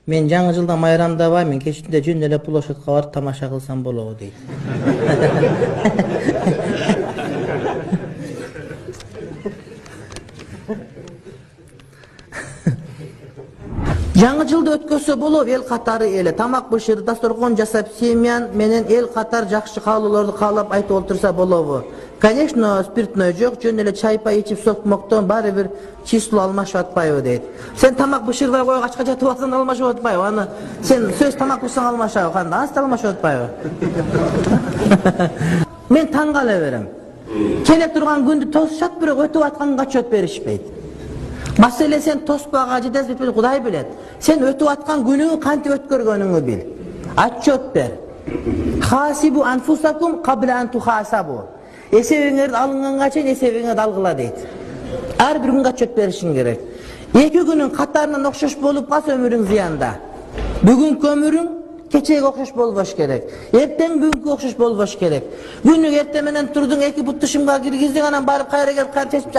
Men жаңы жылда майрамдабаймын, кечинде жөн эле площадька барып тамаша кылсам болобу дейт. Жаңы жылды өткөсө болобу эл катары эле тамак бышырып, дасторкон жасап, семьян менен эл катар жакшы каалоолорду каалап айтып олтурса болобу. Конечно, спиртной жок, жөн эле чай-пай ичип сокмоктон баары бир число алмашып атпайбы дейт. Сен тамак бышырбай койгачка жатып атсаң алмашып атпайбы? Аны сен сөз тамак бышырсаң алмашабы, кандай? Ансы алмашып атпайбы? Мен таң кала берем. Келе турган күндү тосушат, бирок өтүп атканга отчет беришпейт. Маселе сен тоспага жетесиз бетпен Кудай билет. Сен өтүп аткан күнүңү кантип өткөргөнүңү бил. Отчет бер. Хасибу анфусакум кабла ан тухасабу. Эсебиңерди алынганга чейин эсебиңерди алгыла дейт. Ар бир күнгө отчет беришиң керек. Эки күнүң катарынан окшош болуп калса өмүрүң зыянда. Бүгүнкү өмүрүң кечеге окшош болбош керек. Эртең бүгүнкү окшош болбош керек. Күнү эртең менен турдуң, эки бут тушумга киргиздиң, анан барып кайра келип кайра чечип